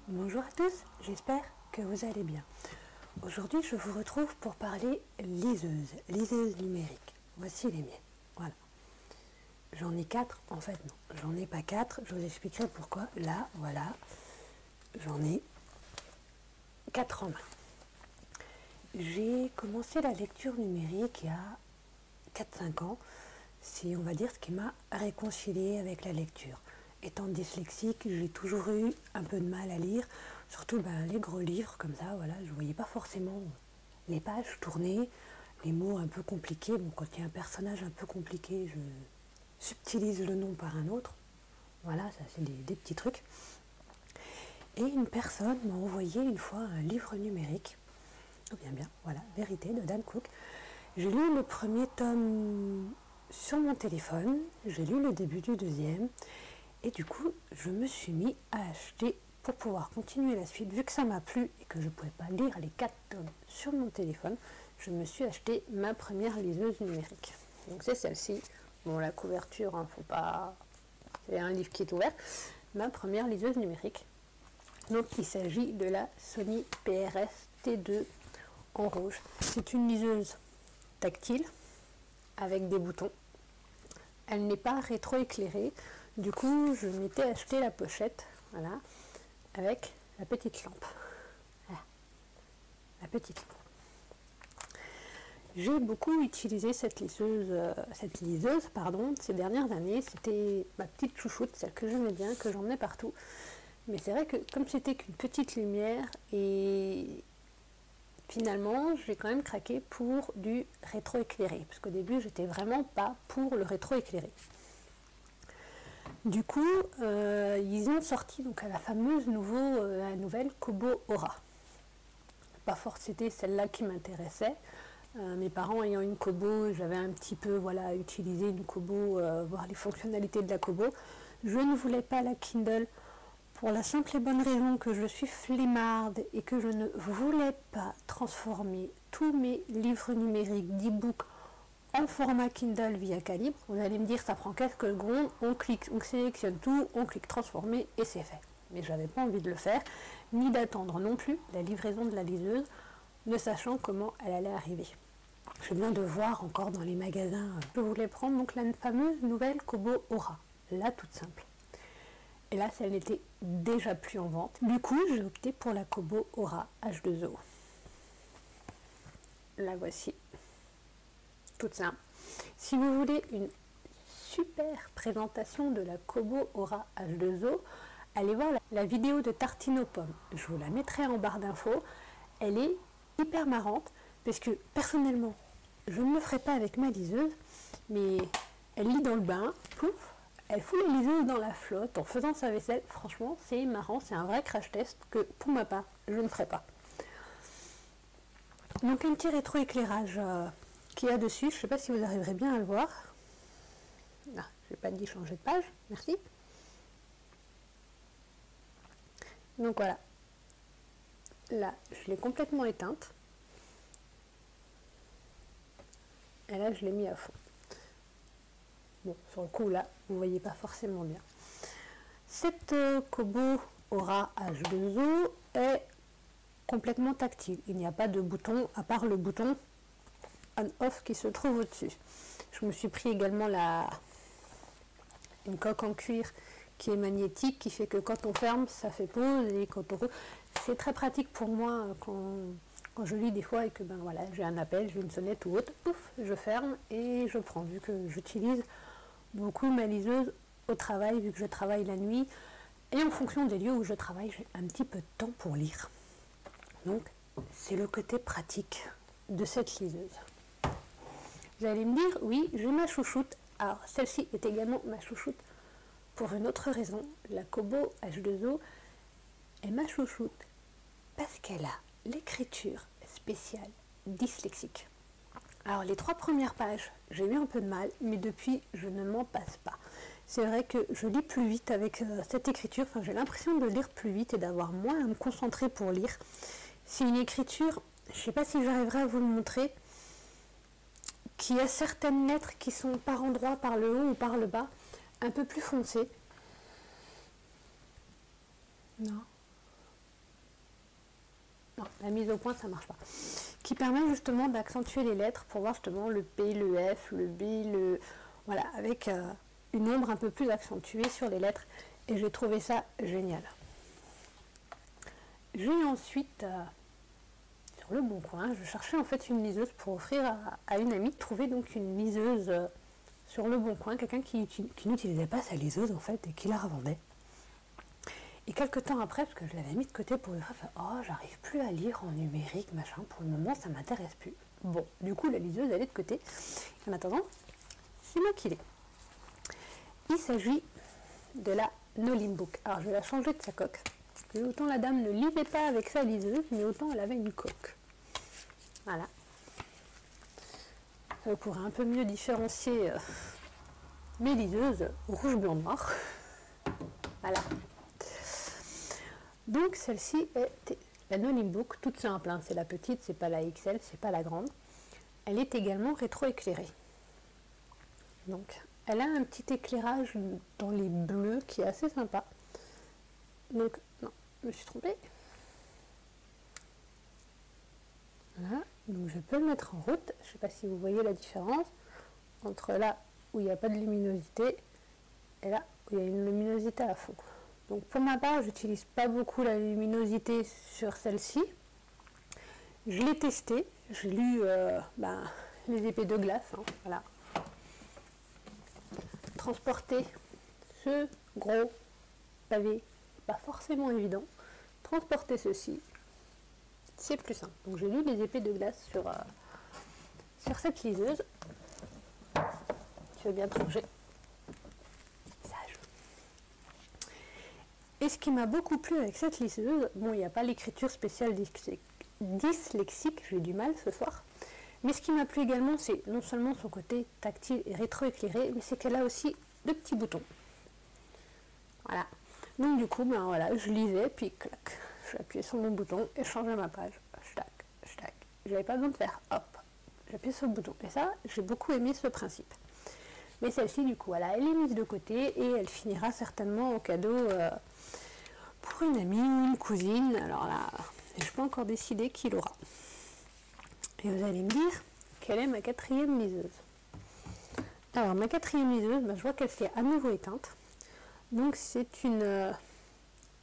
Bonjour à tous, j'espère que vous allez bien. Aujourd'hui, je vous retrouve pour parler liseuse numérique. Voici les miennes. Voilà. J'en ai 4, en fait non, j'en ai pas 4, je vous expliquerai pourquoi. Là, voilà, j'en ai 4 en main. J'ai commencé la lecture numérique il y a 4-5 ans. C'est, on va dire, ce qui m'a réconcilié avec la lecture. Étant dyslexique, j'ai toujours eu un peu de mal à lire, surtout les gros livres comme ça, voilà, je ne voyais pas forcément les pages tourner, les mots un peu compliqués. Bon, quand il y a un personnage un peu compliqué, je subtilise le nom par un autre. Voilà, ça c'est des petits trucs. Et une personne m'a envoyé une fois un livre numérique, bien, voilà, Vérité de Dan Cook. J'ai lu le premier tome sur mon téléphone, j'ai lu le début du deuxième, et du coup, je me suis mis à acheter pour pouvoir continuer la suite. Vu que ça m'a plu et que je ne pouvais pas lire les 4 tomes sur mon téléphone, je me suis acheté ma première liseuse numérique. Donc c'est celle-ci. Bon, la couverture, hein, faut pas... c'est un livre qui est ouvert. Ma première liseuse numérique. Donc il s'agit de la Sony PRS T2 en rouge. C'est une liseuse tactile avec des boutons. Elle n'est pas rétroéclairée. Du coup, je m'étais acheté la pochette, voilà, avec la petite lampe. Voilà, la petite lampe. J'ai beaucoup utilisé cette liseuse ces dernières années. C'était ma petite chouchoute, celle que j'aimais bien, que j'emmenais partout. Mais c'est vrai que comme c'était qu'une petite lumière, et finalement, j'ai quand même craqué pour du rétroéclairé. Parce qu'au début, j'étais vraiment pas pour le rétroéclairé. Du coup, ils ont sorti donc à la fameuse la nouvelle Kobo Aura. Pas forcément c'était celle-là qui m'intéressait. Mes parents ayant une Kobo, j'avais un petit peu utilisé une Kobo, voir les fonctionnalités de la Kobo. Je ne voulais pas la Kindle pour la simple et bonne raison que je suis flemmarde et que je ne voulais pas transformer tous mes livres numériques d'e-book en format Kindle via Calibre. Vous allez me dire, ça prend quelques secondes, on clique, on sélectionne tout, on clique transformer et c'est fait. Mais j'avais pas envie de le faire, ni d'attendre non plus la livraison de la liseuse, ne sachant comment elle allait arriver. Je viens de voir encore dans les magasins, je voulais prendre donc la fameuse nouvelle Kobo Aura, la toute simple. Et là, elle n'était déjà plus en vente. Du coup, j'ai opté pour la Kobo Aura H2O. La voici. Toute simple. Si vous voulez une super présentation de la Kobo Aura H2O, allez voir la vidéo de Tartine aux pommes. Je vous la mettrai en barre d'infos. Elle est hyper marrante parce que personnellement, je ne le ferai pas avec ma liseuse, mais elle lit dans le bain, pouf, elle fout la liseuse dans la flotte en faisant sa vaisselle. Franchement, c'est marrant, c'est un vrai crash test que pour ma part, je ne ferai pas. Donc un petit rétroéclairage qu'il y a dessus, je ne sais pas si vous arriverez bien à le voir. Ah, je n'ai pas dit changer de page, merci. Donc voilà, là je l'ai complètement éteinte, et là je l'ai mis à fond. Bon, sur le coup là, vous ne voyez pas forcément bien. Cette Kobo Aura H2O est complètement tactile, il n'y a pas de bouton à part le bouton on-off qui se trouve au-dessus. Je me suis pris également une coque en cuir qui est magnétique, qui fait que quand on ferme, ça fait pause, et quand on... C'est très pratique pour moi quand je lis des fois et que voilà, j'ai un appel, j'ai une sonnette ou autre, pouf, je ferme et je prends, vu que j'utilise beaucoup ma liseuse au travail, vu que je travaille la nuit, et en fonction des lieux où je travaille, j'ai un petit peu de temps pour lire. Donc, c'est le côté pratique de cette liseuse. Vous allez me dire, oui, j'ai ma chouchoute. Alors, celle-ci est également ma chouchoute pour une autre raison. La Kobo H2O est ma chouchoute parce qu'elle a l'écriture spéciale dyslexique. Alors, les 3 premières pages, j'ai eu un peu de mal, mais depuis, je ne m'en passe pas. C'est vrai que je lis plus vite avec cette écriture. Enfin, j'ai l'impression de lire plus vite et d'avoir moins à me concentrer pour lire. C'est une écriture, je ne sais pas si j'arriverai à vous le montrer, qui a certaines lettres qui sont par endroits, par le haut ou par le bas, un peu plus foncées. Non. non, la mise au point ça marche pas, qui permet justement d'accentuer les lettres pour voir justement le P, le F, le B, le... Voilà, avec une ombre un peu plus accentuée sur les lettres, et j'ai trouvé ça génial. J'ai ensuite, sur le Bon Coin, je cherchais en fait une liseuse pour offrir à une amie, trouver donc une liseuse sur le Bon Coin, quelqu'un qui n'utilisait pas sa liseuse en fait et qui la revendait. Et quelques temps après, parce que je l'avais mis de côté pour lui faire, oh j'arrive plus à lire en numérique, machin, pour le moment ça m'intéresse plus. Bon, du coup la liseuse elle est de côté. En attendant, c'est moi qui l'ai. Il s'agit de la Nolimbook. Alors je vais la changer de sa coque. Parce que autant la dame ne lisait pas avec sa liseuse, mais autant elle avait une coque. Voilà. Ça pourrait un peu mieux différencier mes liseuses rouge, blanc, noir. Voilà. Donc celle-ci est la Nolimbook, toute simple, hein. C'est la petite, c'est pas la XL, c'est pas la grande. Elle est également rétro-éclairée. Donc elle a un petit éclairage dans les bleus qui est assez sympa. Donc, non, je me suis trompée. Voilà, donc je peux le mettre en route. Je ne sais pas si vous voyez la différence entre là où il n'y a pas de luminosité et là où il y a une luminosité à fond. Donc pour ma part, j'utilise pas beaucoup la luminosité sur celle-ci. Je l'ai testé, j'ai lu les épées de glace, hein, voilà. Transporter ce gros pavé, pas forcément évident. Transporter ceci, c'est plus simple. Donc j'ai lu les épées de glace sur cette liseuse. Tu veux bien te ranger. Sage. Et ce qui m'a beaucoup plu avec cette liseuse, bon, il n'y a pas l'écriture spéciale dyslexique, j'ai du mal ce soir. Mais ce qui m'a plu également, c'est non seulement son côté tactile et rétro-éclairé, mais c'est qu'elle a aussi de petits boutons. Voilà. Donc du coup, ben voilà, je lisais, puis clac, je appuyais sur mon bouton et je changeais ma page. Tac, tac. J'avais pas besoin de faire hop, j'appuie sur le bouton. Et ça, j'ai beaucoup aimé ce principe. Mais celle-ci, du coup, voilà, elle est mise de côté et elle finira certainement en cadeau pour une amie ou une cousine. Alors là, je n'ai pas encore décidé qui l'aura. Et vous allez me dire quelle est ma quatrième liseuse. Alors ma quatrième liseuse, je vois qu'elle s'est à nouveau éteinte. Donc c'est une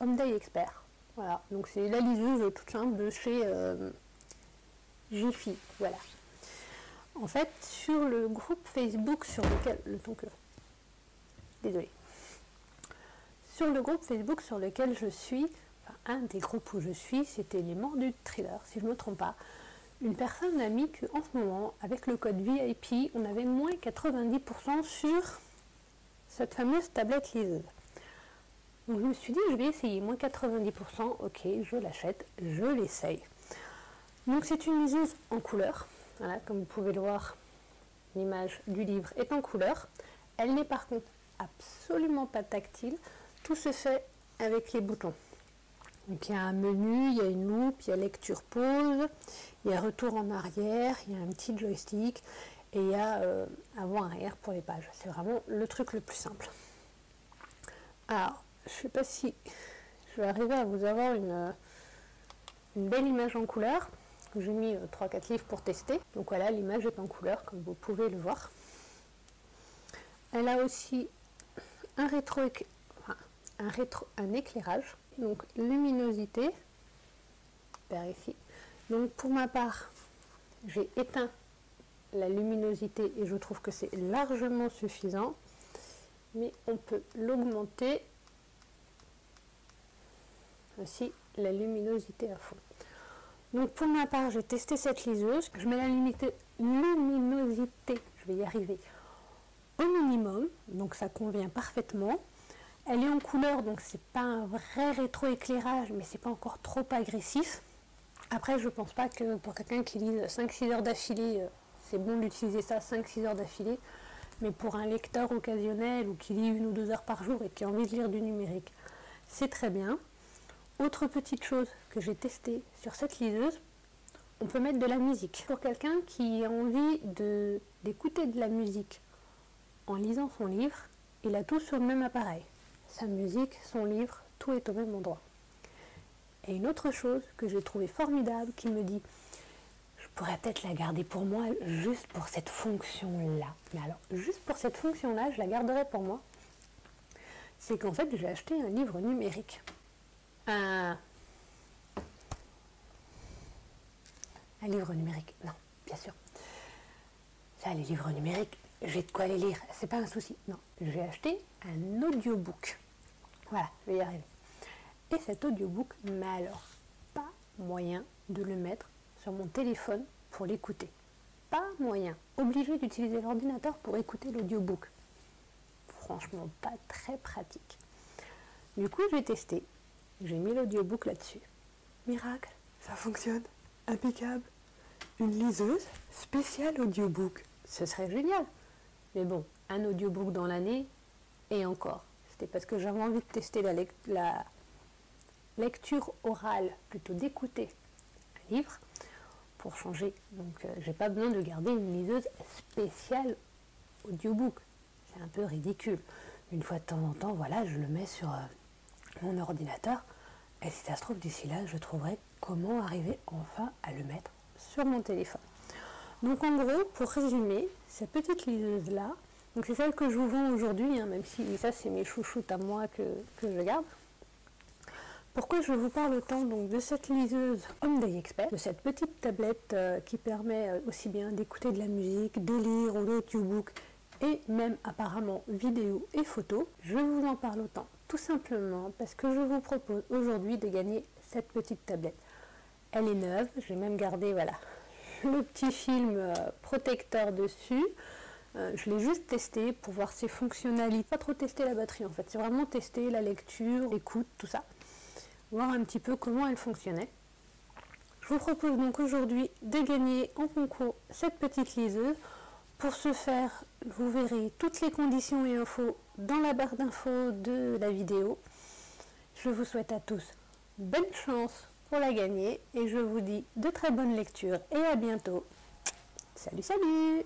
Home-Day Expert. Voilà, donc c'est la liseuse toute simple de chez Jiffy. Voilà. En fait, sur le groupe Facebook sur lequel... Désolée. Sur le groupe Facebook sur lequel je suis, enfin, un des groupes où je suis, c'était les Mordus de Thriller, si je ne me trompe pas. Une personne a mis qu'en ce moment, avec le code VIP, on avait moins 90% sur cette fameuse tablette liseuse. Donc je me suis dit, je vais essayer, moins 90%, ok, je l'achète, je l'essaye. Donc c'est une liseuse en couleur, voilà, comme vous pouvez le voir, l'image du livre est en couleur. Elle n'est par contre absolument pas tactile, tout se fait avec les boutons. Donc il y a un menu, il y a une loupe, il y a lecture pause, il y a retour en arrière, il y a un petit joystick et il y a avant-arrière pour les pages. C'est vraiment le truc le plus simple. Alors, je ne sais pas si je vais arriver à vous avoir une belle image en couleur. J'ai mis 3-4 livres pour tester. Donc voilà, l'image est en couleur comme vous pouvez le voir. Elle a aussi un éclairage. Donc luminosité, par ici. Donc pour ma part, j'ai éteint la luminosité et je trouve que c'est largement suffisant. Mais on peut l'augmenter aussi la luminosité à fond. Donc pour ma part, j'ai testé cette liseuse. Je mets la luminosité, je vais y arriver, au minimum. Donc ça convient parfaitement. Elle est en couleur, donc c'est pas un vrai rétro-éclairage, mais c'est pas encore trop agressif. Après, je pense pas que pour quelqu'un qui lise 5-6 heures d'affilée, c'est bon d'utiliser ça 5-6 heures d'affilée. Mais pour un lecteur occasionnel ou qui lit 1 ou 2 heures par jour et qui a envie de lire du numérique, c'est très bien. Autre petite chose que j'ai testée sur cette liseuse, on peut mettre de la musique. Pour quelqu'un qui a envie d'écouter de la musique en lisant son livre, il a tout sur le même appareil. Sa musique, son livre, tout est au même endroit. Et une autre chose que j'ai trouvé formidable, qui me dit, je pourrais peut-être la garder pour moi, juste pour cette fonction-là. Mais alors, juste pour cette fonction-là, je la garderai pour moi. C'est qu'en fait, j'ai acheté un livre numérique. Un livre numérique, non, bien sûr. Ça, les livres numériques, j'ai de quoi les lire, c'est pas un souci. Non, j'ai acheté un audiobook. Voilà, je vais y arriver. Et cet audiobook, mais alors, pas moyen de le mettre sur mon téléphone pour l'écouter. Pas moyen. Obligé d'utiliser l'ordinateur pour écouter l'audiobook. Franchement, pas très pratique. Du coup, j'ai testé. J'ai mis l'audiobook là-dessus. Miracle, ça fonctionne. Impeccable. Une liseuse spéciale audiobook. Ce serait génial. Mais bon, un audiobook dans l'année, et encore. C'était parce que j'avais envie de tester la lecture orale, plutôt d'écouter un livre, pour changer. Donc, j'ai pas besoin de garder une liseuse spéciale audiobook. C'est un peu ridicule. Une fois de temps en temps, voilà, je le mets sur mon ordinateur. Et si ça se trouve, d'ici là, je trouverai comment arriver enfin à le mettre sur mon téléphone. Donc en gros, pour résumer, cette petite liseuse-là, donc c'est celle que je vous vends aujourd'hui, hein, même si ça c'est mes chouchoutes à moi que je garde. Pourquoi je vous parle autant donc, de cette liseuse Home Day Expert, de cette petite tablette qui permet aussi bien d'écouter de la musique, de lire ou d'audiobook, et même apparemment vidéo et photo. Je vous en parle autant tout simplement parce que je vous propose aujourd'hui de gagner cette petite tablette. Elle est neuve, j'ai même gardé voilà, le petit film protecteur dessus. Je l'ai juste testé pour voir ses fonctionnalités, pas trop tester la batterie en fait, c'est vraiment tester la lecture, l'écoute, tout ça. Voir un petit peu comment elle fonctionnait. Je vous propose donc aujourd'hui de gagner en concours cette petite liseuse. Pour ce faire, vous verrez toutes les conditions et infos dans la barre d'infos de la vidéo. Je vous souhaite à tous bonne chance pour la gagner et je vous dis de très bonnes lectures et à bientôt. Salut, salut!